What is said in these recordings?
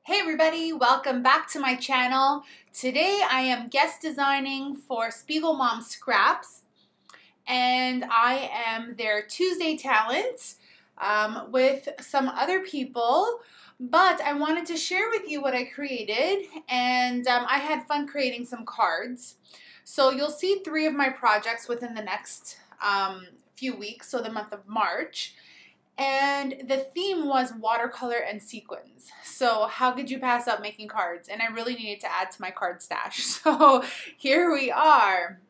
Hey everybody, welcome back to my channel. Today I am guest designing for SpiegelMom Scraps and I am their Tuesday talent with some other people, but I wanted to share with you what I created and I had fun creating some cards. So you'll see 3 of my projects within the next few weeks, so the month of March. And the theme was watercolor and sequins. So how could you pass up making cards? And I really needed to add to my card stash. So here we are.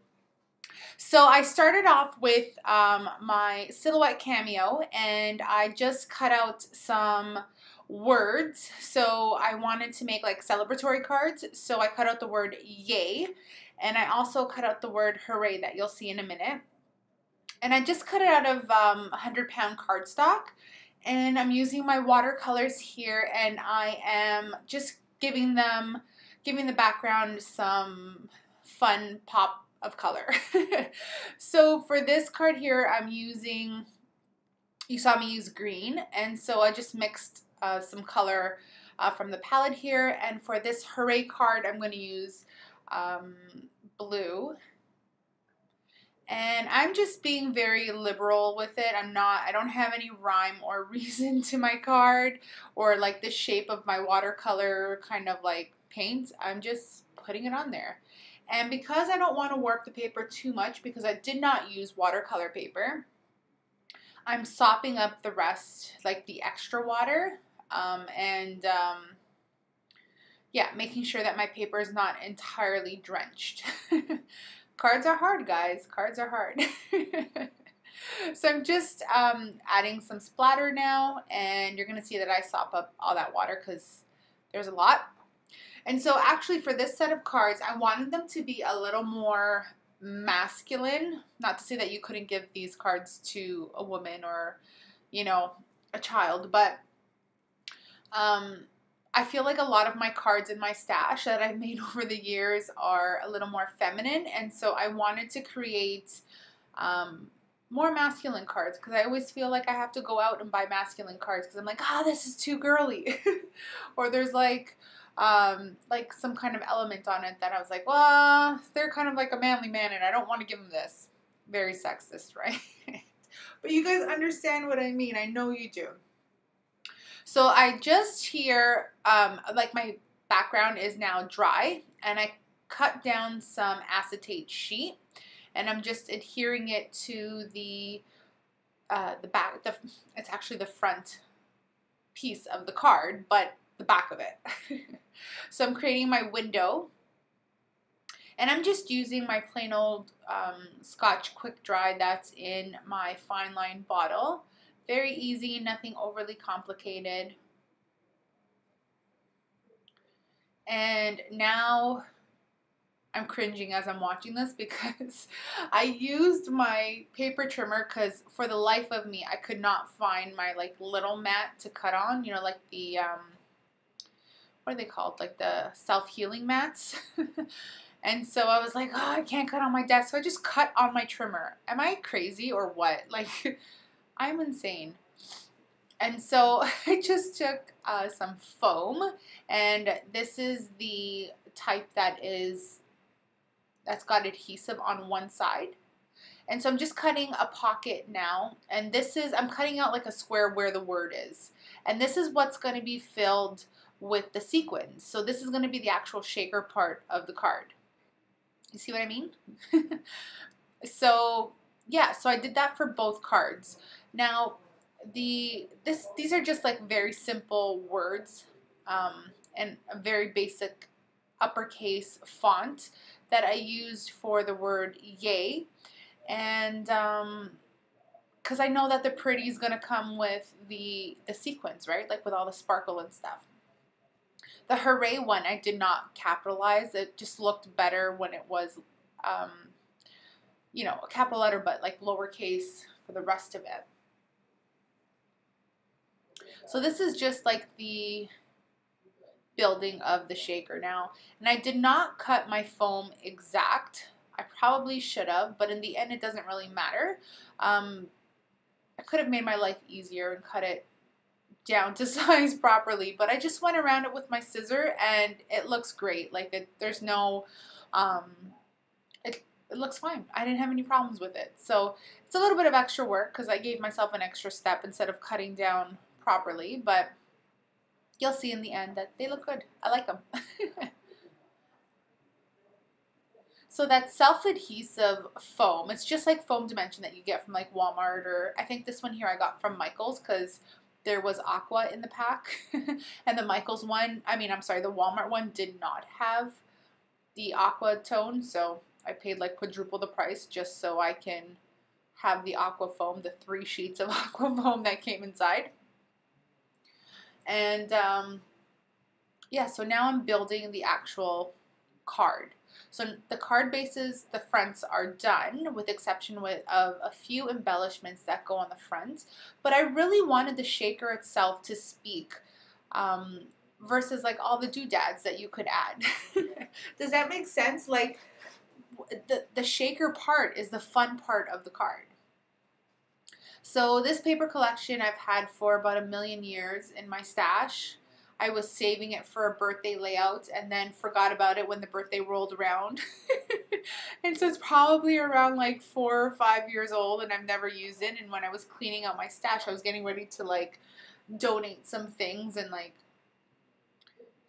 So I started off with my silhouette cameo and I just cut out some words. So I wanted to make like celebratory cards. So I cut out the word yay. And I also cut out the word hooray that you'll see in a minute. And I just cut it out of 100-pound cardstock, and I'm using my watercolors here, and I am just giving the background some fun pop of color. So for this card here, I'm using, you saw me use green, and so I just mixed some color from the palette here, and for this hooray card, I'm going to use blue. And I'm just being very liberal with it. I don't have any rhyme or reason to my card or like the shape of my watercolor kind of like paint. I'm just putting it on there. And because I don't want to warp the paper too much because I did not use watercolor paper, I'm sopping up the rest, like the extra water, yeah, making sure that my paper is not entirely drenched. Cards are hard, guys. Cards are hard. So I'm just adding some splatter now, and you're going to see that I sop up all that water because there's a lot. And so actually for this set of cards, I wanted them to be a little more masculine. Not to say that you couldn't give these cards to a woman or, you know, a child, but I feel like a lot of my cards in my stash that I've made over the years are a little more feminine, and so I wanted to create more masculine cards because I always feel like I have to go out and buy masculine cards because I'm like, this is too girly. Or there's like some kind of element on it that I was like, well, they're kind of like a manly man and I don't want to give them this. Very sexist, right? But you guys understand what I mean. I know you do. So I just here, like my background is now dry, and I cut down some acetate sheet, and I'm just adhering it to the back. It's actually the front piece of the card, but the back of it. So I'm creating my window, and I'm just using my plain old Scotch Quick Dry that's in my fine line bottle. Very easy, nothing overly complicated. And now I'm cringing as I'm watching this because I used my paper trimmer because for the life of me, I could not find my like little mat to cut on, you know, like the, what are they called? Like the self-healing mats. And so I was like, I can't cut on my desk. So I just cut on my trimmer. Am I crazy or what? Like, I'm insane. And so I just took some foam, and this is the type that's got adhesive on one side. And so I'm just cutting a pocket now, and I'm cutting out like a square where the word is. And this is what's going to be filled with the sequins. So this is going to be the actual shaker part of the card. You see what I mean? So yeah, so I did that for both cards. Now, these are just like very simple words and a very basic uppercase font that I used for the word yay, and because I know that the pretty is gonna come with the sequins, right? Like with all the sparkle and stuff. The hooray one I did not capitalize. It just looked better when it was you know, a capital letter but like lowercase for the rest of it. So this is just like the building of the shaker now. And I did not cut my foam exact. I probably should have, but in the end it doesn't really matter. I could have made my life easier and cut it down to size properly, but I just went around it with my scissor and it looks great. Like there's no, it looks fine. I didn't have any problems with it. So it's a little bit of extra work because I gave myself an extra step instead of cutting down properly, but you'll see in the end that they look good. I like them. So that self-adhesive foam, it's just like foam dimension that you get from like Walmart, or I think this one here I got from Michael's because there was aqua in the pack. And the Michael's one, the Walmart one did not have the aqua tone, so I paid like quadruple the price just so I can have the aqua foam, the 3 sheets of aqua foam that came inside. And yeah, so now I'm building the actual card. So the card bases, the fronts are done with exception of a few embellishments that go on the front. But I really wanted the shaker itself to speak versus like all the doodads that you could add. Does that make sense? Like the shaker part is the fun part of the card. So this paper collection I've had for about 1,000,000 years in my stash. I was saving it for a birthday layout and then forgot about it when the birthday rolled around. And so it's probably around like 4 or 5 years old and I've never used it. And when I was cleaning out my stash, I was getting ready to like donate some things and like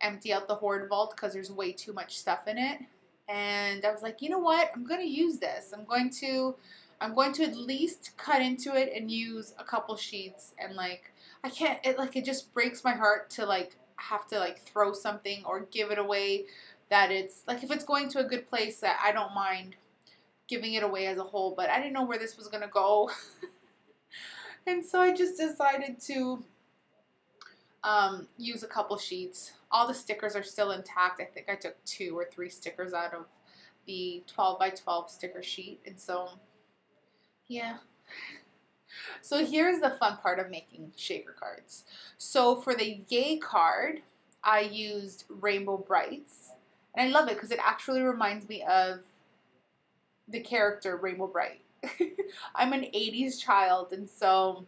empty out the hoard vault because there's way too much stuff in it. And I was like, you know what? I'm going to use this. I'm going to at least cut into it and use a couple sheets, and like I can't, it just breaks my heart to like have to like throw something or give it away, that it's like if it's going to a good place that I don't mind giving it away as a whole, but I didn't know where this was going to go. And so I just decided to use a couple sheets. All the stickers are still intact. I think I took 2 or 3 stickers out of the 12 by 12 sticker sheet, and so yeah. So here's the fun part of making shaker cards. So for the Yay card, I used Rainbow Brights. And I love it because it actually reminds me of the character Rainbow Bright. I'm an 80s child, and so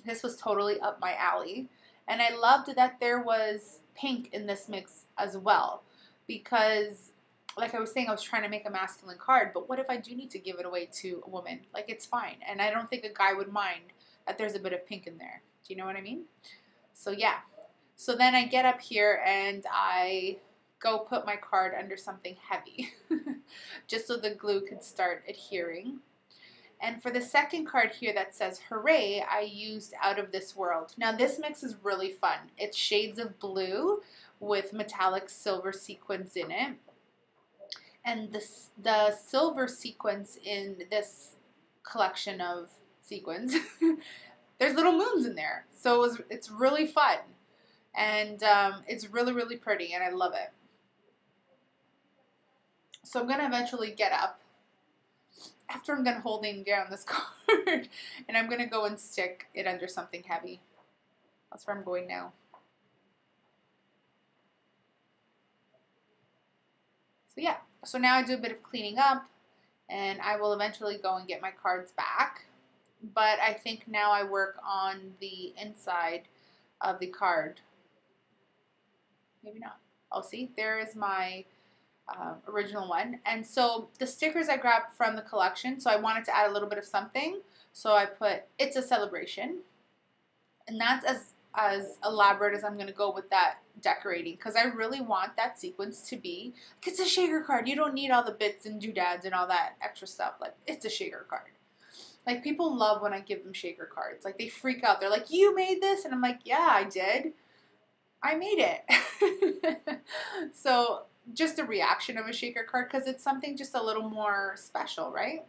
this was totally up my alley. And I loved that there was pink in this mix as well, because like I was saying, I was trying to make a masculine card, but what if I do need to give it away to a woman? Like, it's fine. And I don't think a guy would mind that there's a bit of pink in there. Do you know what I mean? So yeah. So then I get up here and I go put my card under something heavy just so the glue could start adhering. And for the second card here that says Hooray, I used Out of This World. Now this mix is really fun. It's shades of blue with metallic silver sequins in it. And the silver sequins in this collection of sequins, there's little moons in there. So it's really fun. And it's really, really pretty, and I love it. So I'm going to eventually get up after I'm done holding down this card, and I'm going to go and stick it under something heavy. That's where I'm going now. So yeah, so now I do a bit of cleaning up, and I will eventually go and get my cards back. But I think now I work on the inside of the card. Maybe not. Oh, see, there is my original one. And so the stickers I grabbed from the collection, so I wanted to add a little bit of something. So I put, it's a celebration. And that's as elaborate as I'm going to go with that decorating, because I really want that sequence to be, like, it's a shaker card. You don't need all the bits and doodads and all that extra stuff. Like, it's a shaker card. Like, people love when I give them shaker cards. Like, they freak out. They're like, you made this? And I'm like, yeah, I did. I made it. So just a reaction of a shaker card, because it's something just a little more special, right?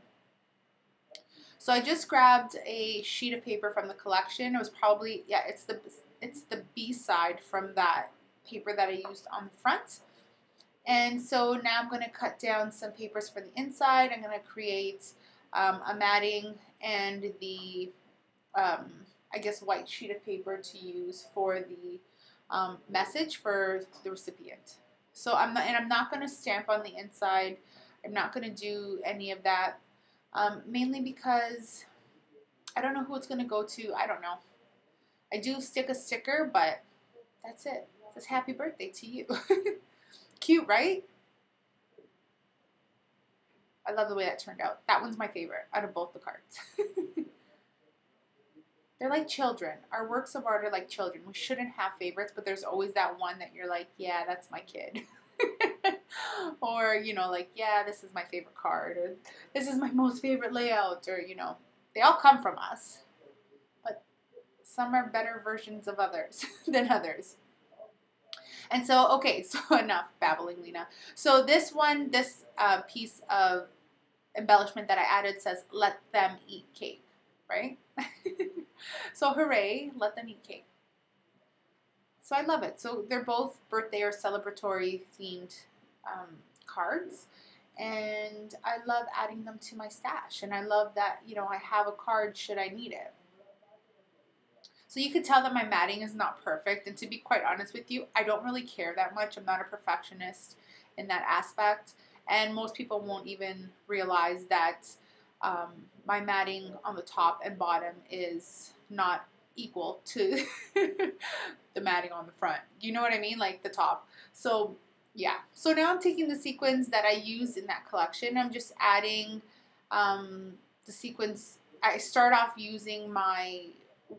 So I just grabbed a sheet of paper from the collection. It was probably, yeah, it's the B side from that paper that I used on the front. And so now I'm going to cut down some papers for the inside. I'm going to create a matting and the, I guess, white sheet of paper to use for the message for the recipient. So I'm not going to stamp on the inside. I'm not going to do any of that. Mainly because I don't know who it's going to go to. I don't know. I do stick a sticker, but that's it. It says happy birthday to you. Cute, right? I love the way that turned out. That one's my favorite out of both the cards. They're like children. Our works of art are like children. We shouldn't have favorites, but there's always that one that you're like, yeah, that's my kid. Or, you know, like, yeah, this is my favorite card. Or this is my most favorite layout. Or, you know, they all come from us. But some are better versions of others than others. And so, okay, so enough babbling, Lina. So this one, this piece of embellishment that I added says, let them eat cake, right? So hooray, let them eat cake. So I love it. So they're both birthday or celebratory themed cards. And I love adding them to my stash. And I love that, you know, I have a card should I need it. So you can tell that my matting is not perfect. And to be quite honest with you, I don't really care that much. I'm not a perfectionist in that aspect. And most people won't even realize that my matting on the top and bottom is not equal to the matting on the front. You know what I mean? Like the top. So yeah. So now I'm taking the sequins that I used in that collection. I'm just adding the sequins. I start off using my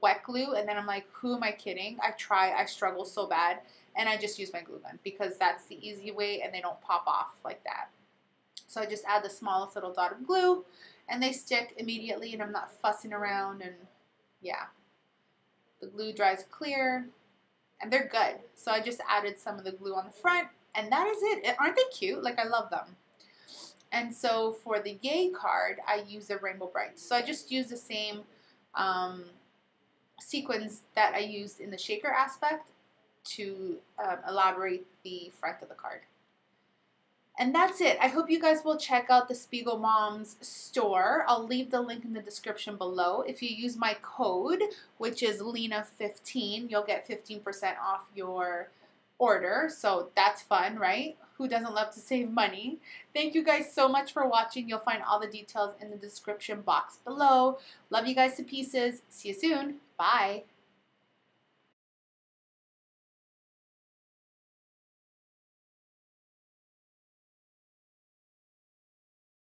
wet glue, and then I'm like, who am I kidding? I struggle so bad, and I just use my glue gun because that's the easy way and they don't pop off like that. So I just add the smallest little dot of glue and they stick immediately, and I'm not fussing around, and yeah. The glue dries clear and they're good. So I just added some of the glue on the front, and that is it. Aren't they cute? Like, I love them. And so for the Yay card, I use the Rainbow Brights. So I just use the same sequins that I used in the shaker aspect to elaborate the front of the card. And that's it. I hope you guys will check out the SpiegelMom's store. I'll leave the link in the description below. If you use my code, which is Lina15, you'll get 15% off your order. So that's fun, right? Who doesn't love to save money? Thank you guys so much for watching. You'll find all the details in the description box below. Love you guys to pieces. See you soon. Bye.